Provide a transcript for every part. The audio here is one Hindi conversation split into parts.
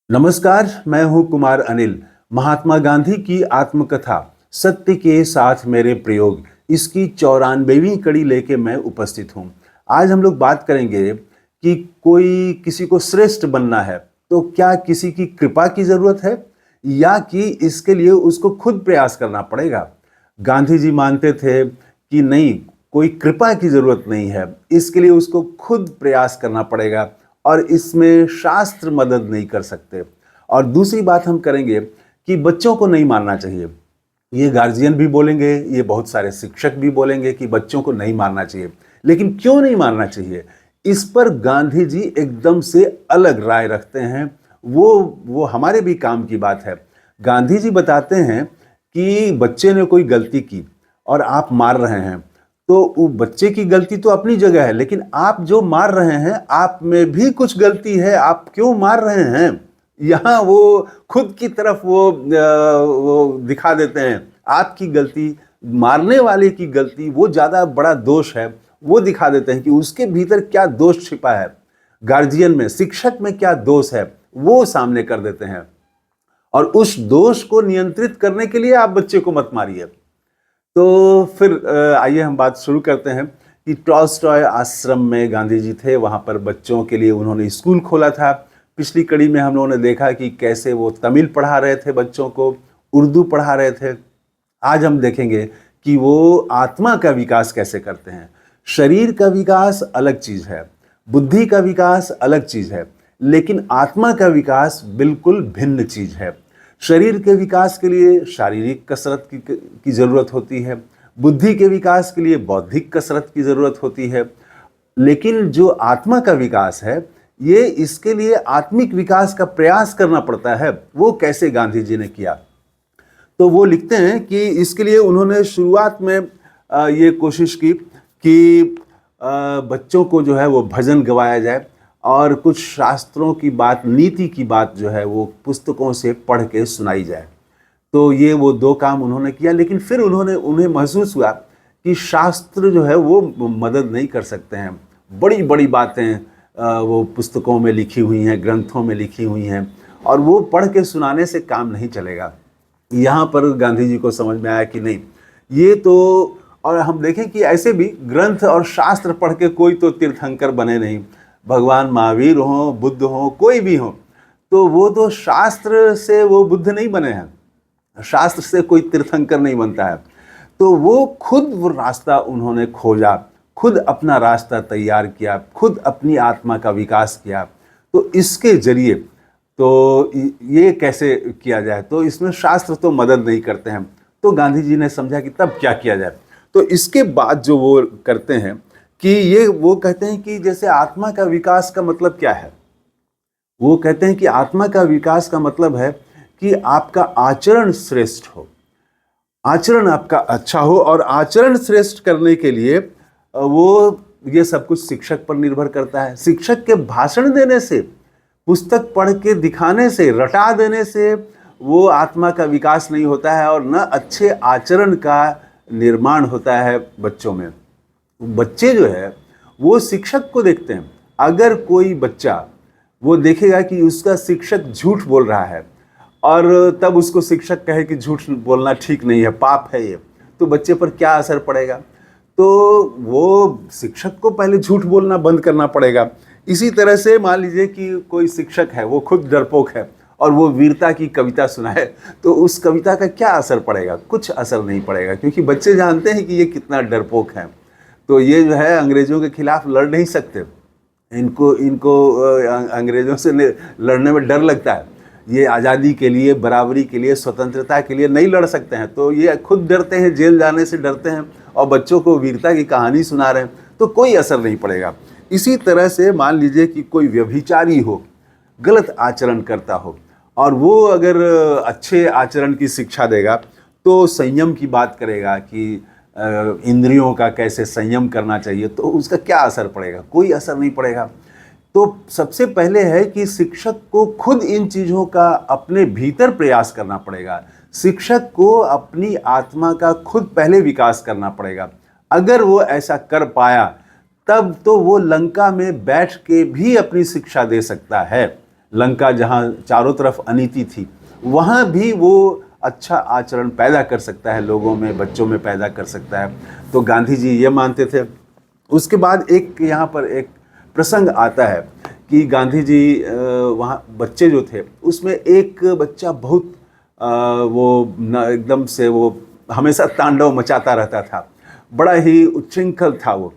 नमस्कार, मैं हूं कुमार अनिल। महात्मा गांधी की आत्मकथा सत्य के साथ मेरे प्रयोग, इसकी 94वीं कड़ी लेके मैं उपस्थित हूं। आज हम लोग बात करेंगे कि कोई किसी को श्रेष्ठ बनना है तो क्या किसी की कृपा की जरूरत है या कि इसके लिए उसको खुद प्रयास करना पड़ेगा। गांधी जी मानते थे कि नहीं, कोई कृपा की जरूरत नहीं है, इसके लिए उसको खुद प्रयास करना पड़ेगा और इसमें शास्त्र मदद नहीं कर सकते। और दूसरी बात हम करेंगे कि बच्चों को नहीं मारना चाहिए। ये गार्जियन भी बोलेंगे, ये बहुत सारे शिक्षक भी बोलेंगे कि बच्चों को नहीं मारना चाहिए, लेकिन क्यों नहीं मारना चाहिए, इस पर गांधी जी एकदम से अलग राय रखते हैं। वो हमारे भी काम की बात है। गांधी जी बताते हैं कि बच्चे ने कोई गलती की और आप मार रहे हैं, तो वो बच्चे की गलती तो अपनी जगह है, लेकिन आप जो मार रहे हैं आप में भी कुछ गलती है, आप क्यों मार रहे हैं। यहाँ वो खुद की तरफ वो दिखा देते हैं आपकी गलती, मारने वाले की गलती, वो ज्यादा बड़ा दोष है। वो दिखा देते हैं कि उसके भीतर क्या दोष छिपा है, गार्जियन में, शिक्षक में क्या दोष है, वो सामने कर देते हैं। और उस दोष को नियंत्रित करने के लिए आप बच्चे को मत मारिए। तो फिर आइए हम बात शुरू करते हैं कि टॉल्स्टॉय आश्रम में गांधी जी थे, वहां पर बच्चों के लिए उन्होंने स्कूल खोला था। पिछली कड़ी में हम लोगों ने देखा कि कैसे वो तमिल पढ़ा रहे थे, बच्चों को उर्दू पढ़ा रहे थे। आज हम देखेंगे कि वो आत्मा का विकास कैसे करते हैं। शरीर का विकास अलग चीज है, बुद्धि का विकास अलग चीज है, लेकिन आत्मा का विकास बिल्कुल भिन्न चीज है। शरीर के विकास के लिए शारीरिक कसरत की जरूरत होती है, बुद्धि के विकास के लिए बौद्धिक कसरत की जरूरत होती है, लेकिन जो आत्मा का विकास है, ये इसके लिए आत्मिक विकास का प्रयास करना पड़ता है। वो कैसे गांधी जी ने किया, तो वो लिखते हैं कि इसके लिए उन्होंने शुरुआत में ये कोशिश की कि बच्चों को जो है वो भजन गवाया जाए और कुछ शास्त्रों की बात, नीति की बात जो है वो पुस्तकों से पढ़ के सुनाई जाए। तो ये वो दो काम उन्होंने किया, लेकिन फिर उन्हें महसूस हुआ कि शास्त्र जो है वो मदद नहीं कर सकते हैं। बड़ी बड़ी बातें वो पुस्तकों में लिखी हुई हैं, ग्रंथों में लिखी हुई हैं, और वो पढ़ के सुनाने से काम नहीं चलेगा। यहाँ पर गांधी जी को समझ में आया कि नहीं, ये तो, और हम देखें कि ऐसे भी ग्रंथ और शास्त्र पढ़ के कोई तो तीर्थंकर बने नहीं। भगवान महावीर हो, बुद्ध हो, कोई भी हो, तो वो तो शास्त्र से वो बुद्ध नहीं बने हैं, शास्त्र से कोई तीर्थंकर नहीं बनता है। तो वो खुद वो रास्ता उन्होंने खोजा, खुद अपना रास्ता तैयार किया, खुद अपनी आत्मा का विकास किया। तो इसके जरिए तो ये कैसे किया जाए, तो इसमें शास्त्र तो मदद नहीं करते हैं। तो गांधी जी ने समझा कि तब क्या किया जाए। तो इसके बाद जो वो करते हैं कि वो कहते हैं कि जैसे आत्मा का विकास का मतलब क्या है, वो कहते हैं कि आत्मा का विकास का मतलब है कि आपका आचरण श्रेष्ठ हो, आचरण आपका अच्छा हो। और आचरण श्रेष्ठ करने के लिए वो ये सब कुछ शिक्षक पर निर्भर करता है। शिक्षक के भाषण देने से, पुस्तक पढ़ के दिखाने से, रटा देने से वो आत्मा का विकास नहीं होता है और न अच्छे आचरण का निर्माण होता है बच्चों में। बच्चे जो है वो शिक्षक को देखते हैं। अगर कोई बच्चा वो देखेगा कि उसका शिक्षक झूठ बोल रहा है और तब उसको शिक्षक कहे कि झूठ बोलना ठीक नहीं है, पाप है ये, तो बच्चे पर क्या असर पड़ेगा। तो वो शिक्षक को पहले झूठ बोलना बंद करना पड़ेगा। इसी तरह से मान लीजिए कि कोई शिक्षक है, वो खुद डरपोक है और वो वीरता की कविता सुनाए, तो उस कविता का क्या असर पड़ेगा? कुछ असर नहीं पड़ेगा, क्योंकि बच्चे जानते हैं कि ये कितना डरपोक है। तो ये जो है अंग्रेजों के खिलाफ लड़ नहीं सकते, इनको अंग्रेजों से लड़ने में डर लगता है। ये आज़ादी के लिए, बराबरी के लिए, स्वतंत्रता के लिए नहीं लड़ सकते हैं, तो ये खुद डरते हैं, जेल जाने से डरते हैं, और बच्चों को वीरता की कहानी सुना रहे हैं, तो कोई असर नहीं पड़ेगा। इसी तरह से मान लीजिए कि कोई व्यभिचारी हो, गलत आचरण करता हो, और वो अगर अच्छे आचरण की शिक्षा देगा तो संयम की बात करेगा कि इंद्रियों का कैसे संयम करना चाहिए, तो उसका क्या असर पड़ेगा? कोई असर नहीं पड़ेगा। तो सबसे पहले है कि शिक्षक को खुद इन चीज़ों का अपने भीतर प्रयास करना पड़ेगा। शिक्षक को अपनी आत्मा का खुद पहले विकास करना पड़ेगा। अगर वो ऐसा कर पाया तब तो वो लंका में बैठ के भी अपनी शिक्षा दे सकता है। लंका जहाँ चारों तरफ अनीति थी, वहाँ भी वो अच्छा आचरण पैदा कर सकता है, लोगों में, बच्चों में पैदा कर सकता है। तो गांधी जी ये मानते थे। उसके बाद एक यहाँ पर एक प्रसंग आता है कि गांधी जी वहाँ बच्चे जो थे उसमें एक बच्चा बहुत वो एकदम से वो हमेशा तांडव मचाता रहता था, बड़ा ही उच्छृंखल था वो,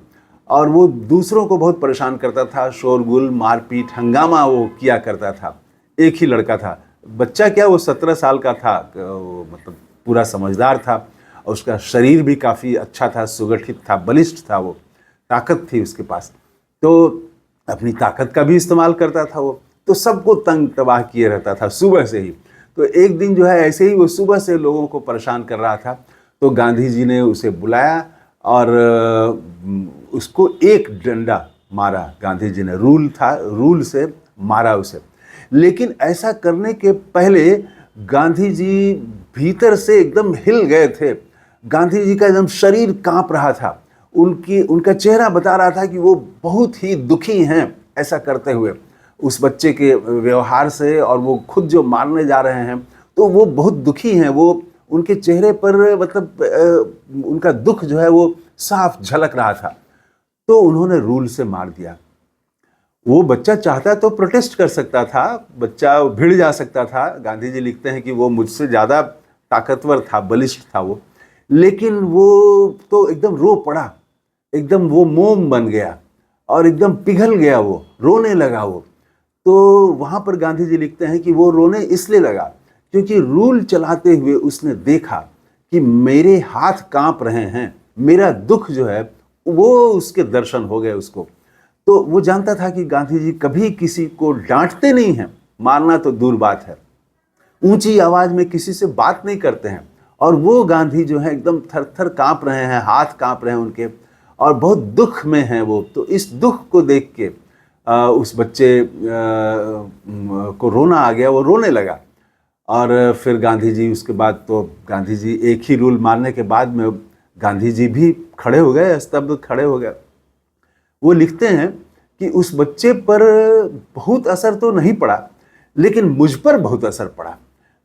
और वो दूसरों को बहुत परेशान करता था, शोरगुल, मारपीट, हंगामा वो किया करता था। एक ही लड़का था, बच्चा क्या, वो 17 साल का था, मतलब पूरा समझदार था, और उसका शरीर भी काफ़ी अच्छा था, सुगठित था, बलिष्ठ था, वो ताकत थी उसके पास, तो अपनी ताकत का भी इस्तेमाल करता था वो। तो सबको तंग तबाह किए रहता था सुबह से ही। तो एक दिन जो है ऐसे ही वो सुबह से लोगों को परेशान कर रहा था, तो गांधी जी ने उसे बुलाया और उसको एक डंडा मारा। गांधी जी ने रूल से मारा उसे। लेकिन ऐसा करने के पहले गांधी जी भीतर से एकदम हिल गए थे। गांधी जी का एकदम शरीर कांप रहा था, उनका चेहरा बता रहा था कि वो बहुत ही दुखी हैं ऐसा करते हुए उस बच्चे के व्यवहार से, और वो खुद जो मारने जा रहे हैं तो वो बहुत दुखी हैं। वो उनके चेहरे पर मतलब उनका दुख जो है वो साफ झलक रहा था। तो उन्होंने रूल से मार दिया। वो बच्चा चाहता तो प्रोटेस्ट कर सकता था, बच्चा भिड़ जा सकता था। गांधी जी लिखते हैं कि वो मुझसे ज़्यादा ताकतवर था, बलिष्ठ था वो, लेकिन वो तो एकदम रो पड़ा, एकदम वो मोम बन गया और एकदम पिघल गया, वो रोने लगा वो। तो वहाँ पर गांधी जी लिखते हैं कि वो रोने इसलिए लगा क्योंकि रूल चलाते हुए उसने देखा कि मेरे हाथ कांप रहे हैं, मेरा दुख जो है वो उसके दर्शन हो गए उसको। तो वो जानता था कि गांधी जी कभी किसी को डांटते नहीं हैं, मारना तो दूर बात है, ऊंची आवाज में किसी से बात नहीं करते हैं। और वो गांधी जो है एकदम थर थर कांप रहे हैं, हाथ कांप रहे हैं उनके, और बहुत दुख में हैं वो। तो इस दुख को देख के उस बच्चे को रोना आ गया, वो रोने लगा। और फिर गांधी जी उसके बाद तो गांधी जी एक ही रूल मारने के बाद में गांधी जी भी खड़े हो गए, स्तब्ध खड़े हो गए। वो लिखते हैं कि उस बच्चे पर बहुत असर तो नहीं पड़ा, लेकिन मुझ पर बहुत असर पड़ा।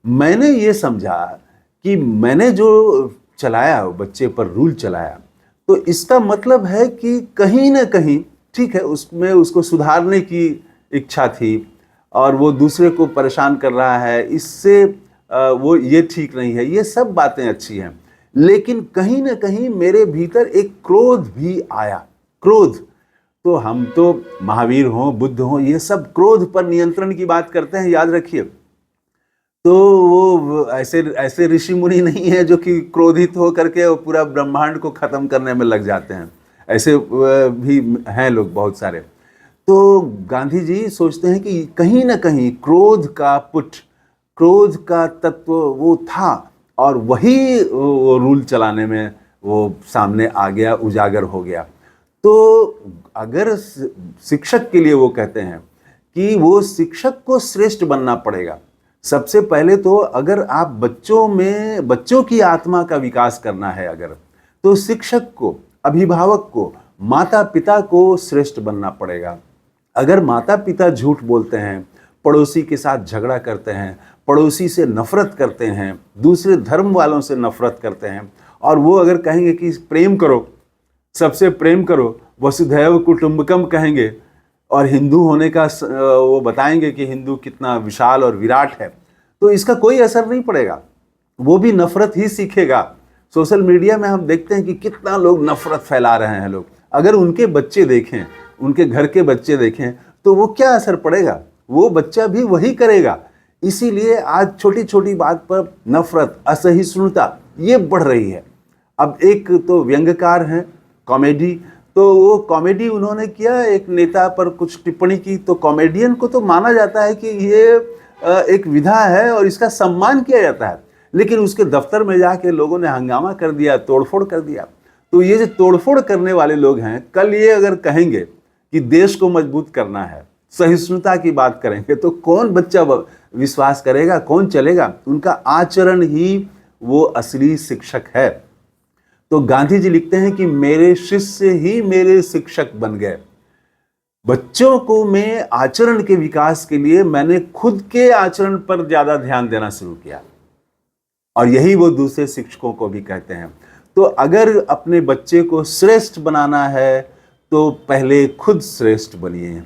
मैंने ये समझा कि मैंने जो चलाया, बच्चे पर रूल चलाया, तो इसका मतलब है कि कहीं ना कहीं, ठीक है, उसमें उसको सुधारने की इच्छा थी और वो दूसरे को परेशान कर रहा है, इससे वो ये ठीक नहीं है, ये सब बातें अच्छी हैं, लेकिन कहीं ना कहीं मेरे भीतर एक क्रोध भी आया। क्रोध तो हम तो महावीर हों, बुद्ध हों, ये सब क्रोध पर नियंत्रण की बात करते हैं, याद रखिए। तो वो ऐसे ऋषि मुनि नहीं है जो कि क्रोधित हो करके वो पूरा ब्रह्मांड को खत्म करने में लग जाते हैं, ऐसे भी हैं लोग बहुत सारे। तो गांधी जी सोचते हैं कि कहीं ना कहीं क्रोध का पुट, क्रोध का तत्व वो था, और वही वो रूल चलाने में वो सामने आ गया, उजागर हो गया। तो अगर शिक्षक के लिए वो कहते हैं कि वो शिक्षक को श्रेष्ठ बनना पड़ेगा। सबसे पहले तो अगर आप बच्चों की आत्मा का विकास करना है अगर, तो शिक्षक को, अभिभावक को, माता पिता को श्रेष्ठ बनना पड़ेगा। अगर माता पिता झूठ बोलते हैं, पड़ोसी के साथ झगड़ा करते हैं, पड़ोसी से नफरत करते हैं, दूसरे धर्म वालों से नफरत करते हैं, और वो अगर कहेंगे कि प्रेम करो, सबसे प्रेम करो, वसुधैव कुटुंबकम कहेंगे, और हिंदू होने का वो बताएंगे कि हिंदू कितना विशाल और विराट है, तो इसका कोई असर नहीं पड़ेगा, वो भी नफरत ही सीखेगा। सोशल मीडिया में हम देखते हैं कि कितना लोग नफरत फैला रहे हैं लोग। अगर उनके बच्चे देखें, उनके घर के बच्चे देखें, तो वो क्या असर पड़ेगा, वो बच्चा भी वही करेगा। इसीलिए आज छोटी छोटी बात पर नफरत, असहिष्णुता ये बढ़ रही है। अब एक तो व्यंग्यकार हैं, कॉमेडी, तो वो कॉमेडी उन्होंने किया, एक नेता पर कुछ टिप्पणी की, तो कॉमेडियन को तो माना जाता है कि ये एक विधा है और इसका सम्मान किया जाता है, लेकिन उसके दफ्तर में जाके लोगों ने हंगामा कर दिया, तोड़फोड़ कर दिया। तो ये जो तोड़फोड़ करने वाले लोग हैं, कल ये अगर कहेंगे कि देश को मजबूत करना है, सहिष्णुता की बात करेंगे, तो कौन बच्चा विश्वास करेगा, कौन चलेगा? उनका आचरण ही वो असली शिक्षक है। तो गांधी जी लिखते हैं कि मेरे शिष्य ही मेरे शिक्षक बन गए। बच्चों को मैं आचरण के विकास के लिए मैंने खुद के आचरण पर ज्यादा ध्यान देना शुरू किया, और यही वो दूसरे शिक्षकों को भी कहते हैं। तो अगर अपने बच्चे को श्रेष्ठ बनाना है तो पहले खुद श्रेष्ठ बनिए।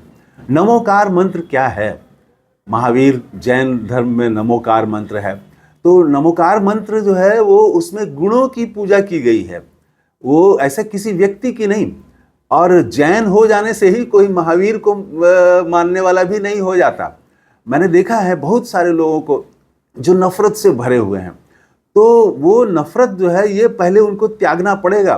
नमोकार मंत्र क्या है? महावीर जैन धर्म में नमोकार मंत्र है। तो नमोकार मंत्र जो है वो उसमें गुणों की पूजा की गई है, वो ऐसा किसी व्यक्ति की नहीं। और जैन हो जाने से ही कोई महावीर को मानने वाला भी नहीं हो जाता। मैंने देखा है बहुत सारे लोगों को जो नफरत से भरे हुए हैं, तो वो नफरत जो है ये पहले उनको त्यागना पड़ेगा।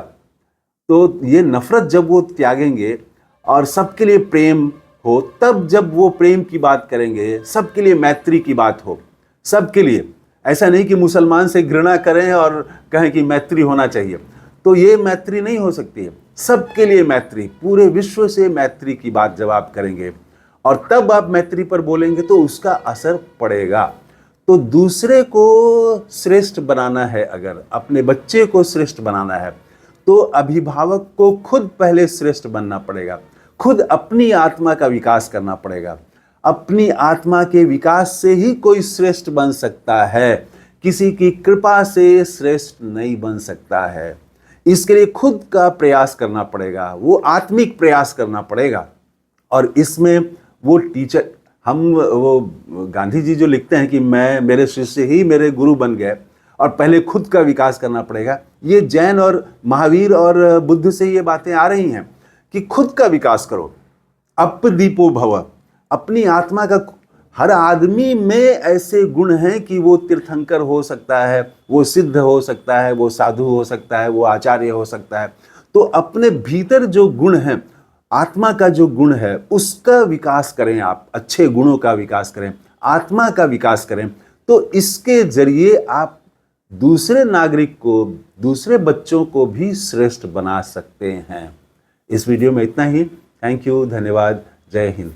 तो ये नफरत जब वो त्यागेंगे और सबके लिए प्रेम हो, तब जब वो प्रेम की बात करेंगे, सबके लिए मैत्री की बात हो, सबके लिए, ऐसा नहीं कि मुसलमान से घृणा करें और कहें कि मैत्री होना चाहिए, तो ये मैत्री नहीं हो सकती है। सबके लिए मैत्री, पूरे विश्व से मैत्री की बात जब आप करेंगे और तब आप मैत्री पर बोलेंगे तो उसका असर पड़ेगा। तो दूसरे को श्रेष्ठ बनाना है, अगर अपने बच्चे को श्रेष्ठ बनाना है तो अभिभावक को खुद पहले श्रेष्ठ बनना पड़ेगा, खुद अपनी आत्मा का विकास करना पड़ेगा। अपनी आत्मा के विकास से ही कोई श्रेष्ठ बन सकता है, किसी की कृपा से श्रेष्ठ नहीं बन सकता है। इसके लिए खुद का प्रयास करना पड़ेगा, वो आत्मिक प्रयास करना पड़ेगा। और इसमें वो टीचर, वो गांधी जी जो लिखते हैं कि मेरे शिष्य ही मेरे गुरु बन गए, और पहले खुद का विकास करना पड़ेगा, ये जैन और महावीर और बुद्ध से ये बातें आ रही हैं कि खुद का विकास करो। अपदीपो भव, अपनी आत्मा का, हर आदमी में ऐसे गुण हैं कि वो तीर्थंकर हो सकता है, वो सिद्ध हो सकता है, वो साधु हो सकता है, वो आचार्य हो सकता है। तो अपने भीतर जो गुण हैं, आत्मा का जो गुण है उसका विकास करें, आप अच्छे गुणों का विकास करें, आत्मा का विकास करें। तो इसके जरिए आप दूसरे नागरिक को, दूसरे बच्चों को भी श्रेष्ठ बना सकते हैं। इस वीडियो में इतना ही। थैंक यू, धन्यवाद, जय हिंद।